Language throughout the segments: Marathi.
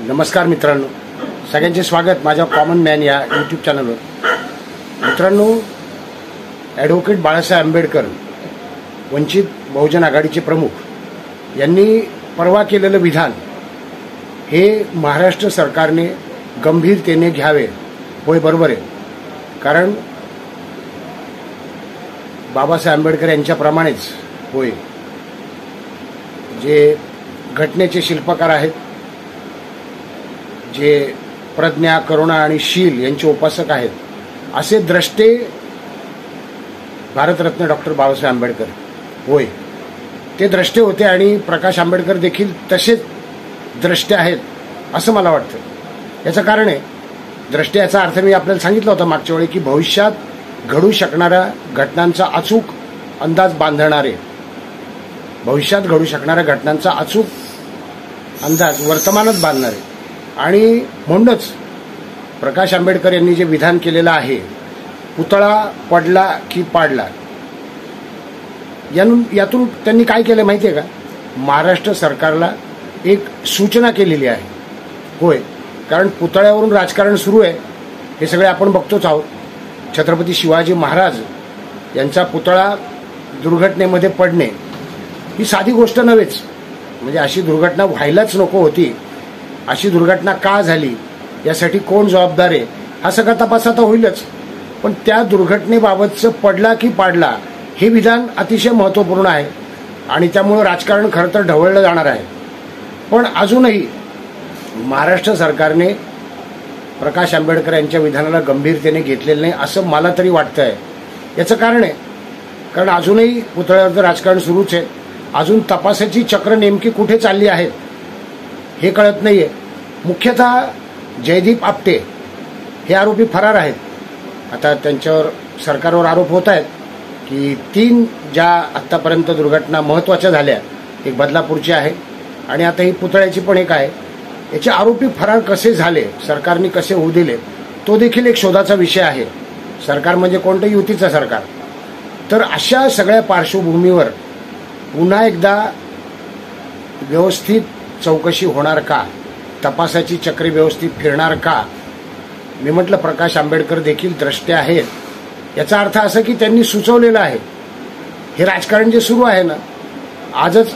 नमस्कार मित्रांनो, सगळ्यांचे स्वागत माझ्या कॉमन मॅन या यूट्यूब चॅनलवर। मित्रांनो, ॲडव्होकेट बाळासाहेब आंबेडकर वंचित बहुजन आघाडीचे प्रमुख यांनी परवा केलेलं विधान हे महाराष्ट्र सरकारने गंभीरतेने घ्यावे। होय, बरोबर आहे, कारण बाबासाहेब आंबेडकर यांच्याप्रमाणेच होय जे घटनेचे शिल्पकार आहेत, जे प्रज्ञा, करुणा आणि शील यांचे उपासक आहेत, असे द्रष्टे भारतरत्न डॉक्टर बाबासाहेब आंबेडकर होय ते द्रष्टे होते आणि प्रकाश आंबेडकर देखील तसेच द्रष्टे आहेत असं मला वाटतं। याचं कारण आहे, द्रष्टे याचा अर्थ मी आपल्याला सांगितलं होता मागच्या वेळी की भविष्यात घडू शकणाऱ्या घटनांचा अचूक अंदाज बांधणारे, भविष्यात घडू शकणाऱ्या घटनांचा अचूक अंदाज वर्तमानात बांधणारे। आणि म्हणूनच प्रकाश आंबेडकर यांनी जे विधान केलेलं आहे, पुतळा पडला की पाडला, यातून त्यांनी काय केलं माहिती आहे का? महाराष्ट्र सरकारला एक सूचना केलेली आहे। होय, कारण पुतळ्यावरून राजकारण सुरू आहे हे सगळे आपण बघतोच आहोत। छत्रपती शिवाजी महाराज यांचा पुतळा दुर्घटनेमध्ये पडणे ही साधी गोष्ट नव्हेच, म्हणजे अशी दुर्घटना व्हायलाच नको होती। अशी दुर्घटना का झाली, यासाठी कोण जबाबदार आहे, हा सगळा तपास आता होईलच। पण त्या दुर्घटनेबाबतचं पडला की पाडला हे विधान अतिशय महत्त्वपूर्ण आहे आणि त्यामुळे राजकारण खरं तर ढवळलं जाणार आहे। पण अजूनही महाराष्ट्र सरकारने प्रकाश आंबेडकर यांच्या विधानाला गंभीरतेने घेतलेलं नाही असं मला तरी वाटतं आहे। याचं कारण आहे, कारण अजूनही पुतळ्यावरचं राजकारण सुरूच आहे। अजून तपासाची चक्र नेमकी कुठे चालली आहेत हे कळत नाहीये। मुख्यतः जयदीप आपटे हे आरोपी फरार आहेत। आता त्यांच्यावर सरकारवर आरोप होत आहेत की 3 ज्या आत्तापर्यंत दुर्घटना महत्त्वाच्या झाल्या, एक बदलापूरची आहे आणि आता ही पुतळ्याची पण एक आहे, याचे आरोपी फरार कसे झाले, सरकारने कसे होऊ दिले, तो देखील एक शोधाचा विषय आहे। सरकार म्हणजे कोणतं? युतीचं सरकार। तर अशा सगळ्या पार्श्वभूमीवर पुन्हा एकदा व्यवस्थित चौकशी होणार का, तपासाची चक्रे व्यवस्थित फिरणार का? मी म्हटलं प्रकाश आंबेडकर देखील द्रष्टे आहेत, याचा अर्थ असा की त्यांनी सुचवलेलं आहे हे राजकारण जे सुरू आहे ना। आजच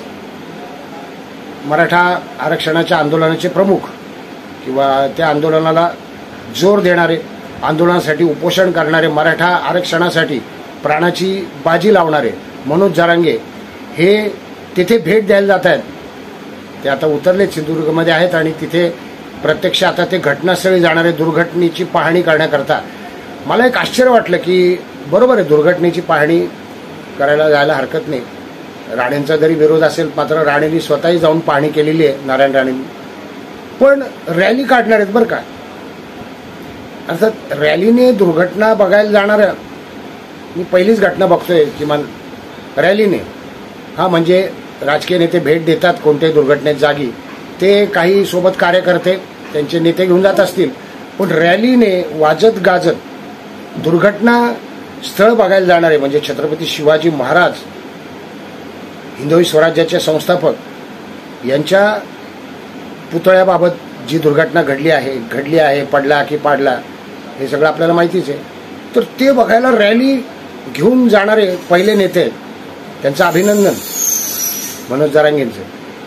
मराठा आरक्षणाच्या आंदोलनाचे प्रमुख किंवा त्या आंदोलनाला जोर देणारे, आंदोलनासाठी उपोषण करणारे, मराठा आरक्षणासाठी प्राणाची बाजी लावणारे मनोज जरांगे हे तिथे भेट द्यायला जात आहेत। ते आता उतरले सिंधुदुर्गमध्ये आहेत आणि तिथे प्रत्यक्ष आता ते घटनास्थळी जाणारे, दुर्घटनेची पाहणी करण्याकरता। मला एक आश्चर्य वाटलं की बरोबर आहे, दुर्घटनेची पाहणी करायला जायला हरकत नाही, राणेंचा जरी विरोध असेल, मात्र राणेंनी स्वतःही जाऊन पाहणी केलेली आहे, नारायण राणेंनी। पण रॅली काढणार आहेत बरं का, अर्थात रॅलीने दुर्घटना बघायला जाणाऱ्या मी पहिलीच घटना बघतोय किमान रॅलीने। हा म्हणजे राजकीय नेते भेट देतात कोणत्याही दुर्घटनेत जागी, ते काही सोबत कार्यकर्ते त्यांचे नेते घेऊन जात असतील, पण रॅलीने वाजत गाजत दुर्घटना स्थळ बघायला जाणारे म्हणजे छत्रपती शिवाजी महाराज हिंदवी स्वराज्याचे संस्थापक यांच्या पुतळ्याबाबत जी दुर्घटना घडली आहे, पडला की पाडला हे सगळं आपल्याला माहितीच आहे। तर ते बघायला रॅली घेऊन जाणारे पहिले नेते आहेत, त्यांचं अभिनंदन मनोज जरांगेंचं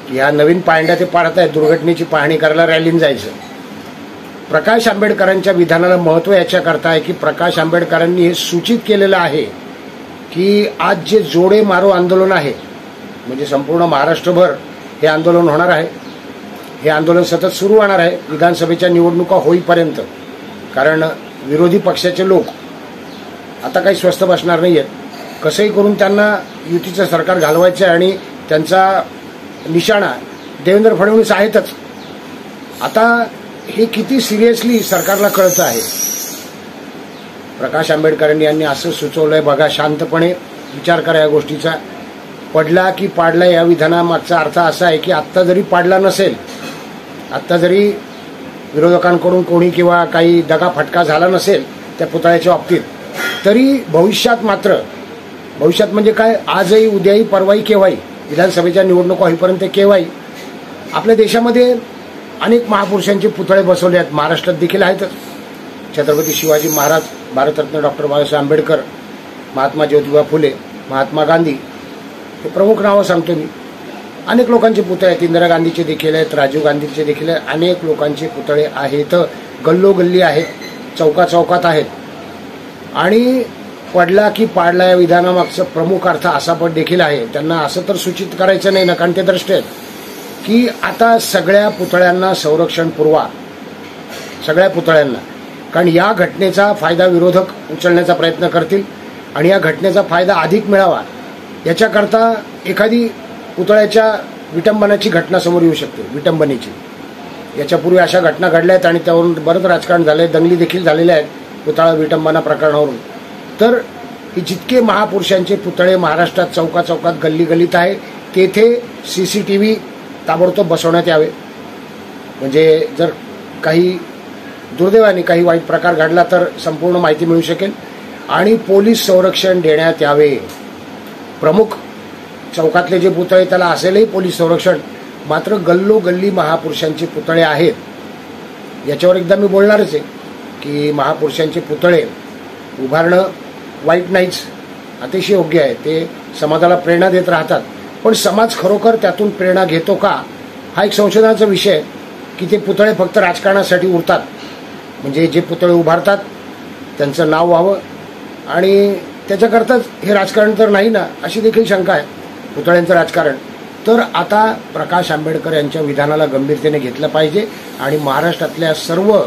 की ह्या नवीन पायंड्या ते पाडतायत, दुर्घटनेची पाहणी करायला रॅलीने जायचं। प्रकाश आंबेडकरांच्या विधानाला महत्त्व याच्याकरता आहे की प्रकाश आंबेडकरांनी हे सूचित केलेलं आहे की आज जे जोडे मारो आंदोलन आहे, म्हणजे संपूर्ण महाराष्ट्रभर हे आंदोलन होणार आहे। हे आंदोलन सतत सुरू राहणार आहे विधानसभेच्या निवडणुका होईपर्यंत, कारण विरोधी पक्षाचे लोक आता काही स्वस्थ बसणार नाही आहेत। कसंही करून त्यांना युतीचं सरकार घालवायचं आहे आणि त्यांचा निशाणा देवेंद्र फडणवीस आहेतच। आता हे किती सिरियसली सरकारला कळतं आहे। प्रकाश आंबेडकर यांनी असं सुचवलंय बघा, शांतपणे विचार करा या गोष्टीचा। पडला की पाडला या विधानामागचा अर्थ असा आहे की आत्ता जरी पाडला नसेल, आत्ता जरी विरोधकांकडून कोणी किंवा काही दगाफटका झाला नसेल त्या पुतळ्याच्या बाबतीत, तरी भविष्यात म्हणजे काय, आजही उद्याही परवाही केव्हाही विधानसभेच्या निवडणुका होईपर्यंत केव्हाही आपल्या देशामध्ये अनेक महापुरुषांचे पुतळे बसवले आहेत, महाराष्ट्रात देखील आहेतच. छत्रपती शिवाजी महाराज, भारतरत्न डॉक्टर बाबासाहेब आंबेडकर, महात्मा ज्योतिबा फुले, महात्मा गांधी, हे प्रमुख नावं सांगतो मी. अनेक लोकांचे पुतळे आहेत, इंदिरा गांधीचे देखील आहेत, राजीव गांधीचे देखील आहेत. अनेक लोकांचे पुतळे आहेत, गल्लोगल्ली आहेत, चौकाचौकात आहेत. आणि पडला की पाडला या विधानामागचं प्रमुख अर्थ असा पण देखील आहे. त्यांना असं तर सूचित करायचं नाही, नकांत्यदृष्टी आहेत, की आता सगळ्या पुतळ्यांना संरक्षण पुरवा, सगळ्या पुतळ्यांना. कारण या घटनेचा फायदा विरोधक उचलण्याचा प्रयत्न करतील आणि या घटनेचा फायदा अधिक मिळावा याच्याकरता एखादी पुतळ्याच्या विटंबनाची घटना समोर येऊ शकते, विटंबनेची. याच्यापूर्वी अशा घटना घडल्या आहेत आणि त्यावरून बरंच राजकारण झालंय, दंगली देखील झालेल्या आहेत पुतळा विटंबना प्रकरणावरून. तर हे जितके महापुरुषांचे पुतळे महाराष्ट्रात चौकाचौकात गल्ली गल्लीत आहे, तेथे CCTV ताबडतोब बसवण्यात यावे. म्हणजे जर काही दुर्दैवाने काही वाईट प्रकार घडला तर संपूर्ण माहिती मिळू शकेल. आणि पोलीस संरक्षण देण्यात यावे. प्रमुख चौकातले जे पुतळे त्याला असेलही पोलीस संरक्षण, मात्र गल्लोगल्ली महापुरुषांचे पुतळे आहेत. याच्यावर एकदा मी बोलणारच आहे की महापुरुषांचे पुतळे उभारणं वाईट नाहीच, अतिशय योग्य आहे. ते समाजाला प्रेरणा देत राहतात. पण समाज खरोखर त्यातून प्रेरणा घेतो का, हा एक संशोधनाचा विषय आहे. की ते पुतळे फक्त राजकारणासाठी उरतात, म्हणजे जे पुतळे उभारतात त्यांचं नाव व्हावं आणि त्याच्याकरताच हे राजकारण तर नाही ना, अशी देखील शंका आहे पुतळ्यांचं राजकारण. तर आता प्रकाश आंबेडकर यांच्या विधानाला गंभीरतेने घेतलं पाहिजे आणि महाराष्ट्रातल्या सर्व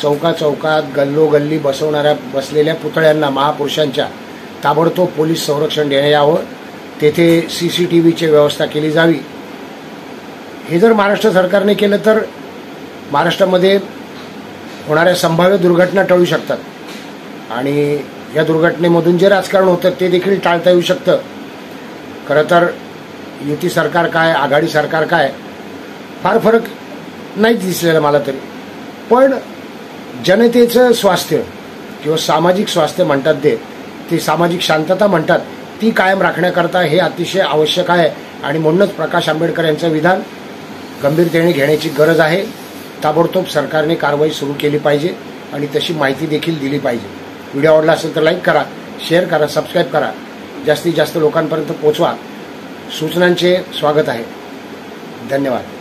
चौकाचौकात गल्लोगल्ली बसलेल्या पुतळ्यांना महापुरुषांच्या ताबडतोब पोलीस संरक्षण देण्यात यावं. तेथे CCTVची व्यवस्था केली जावी. हे जर महाराष्ट्र सरकारने केलं तर महाराष्ट्रामध्ये होणाऱ्या संभाव्य दुर्घटना टळू शकतात आणि या दुर्घटनेमधून जे राजकारण होतं ते देखील टाळता येऊ शकतं. खरं तर युती सरकार काय, आघाडी सरकार काय, फार फरक नाहीच दिसलेला मला तरी. पण जनतेचं स्वास्थ्य किंवा सामाजिक स्वास्थ्य म्हणतात ते सामाजिक शांतता म्हणतात, ती कायम राखण्याकरता हे अतिशय आवश्यक आहे. आणि म्हणूनच प्रकाश आंबेडकर यांचं विधान गंभीरतेने घेण्याची गरज आहे. ताबडतोब सरकारने कारवाई सुरू केली पाहिजे आणि तशी माहिती देखील दिली पाहिजे. व्हिडिओ आवडला असेल तर लाईक करा, शेअर करा, सबस्क्राईब करा, जास्तीत जास्त लोकांपर्यंत पोहोचवा. सूचनांचे स्वागत आहे. धन्यवाद.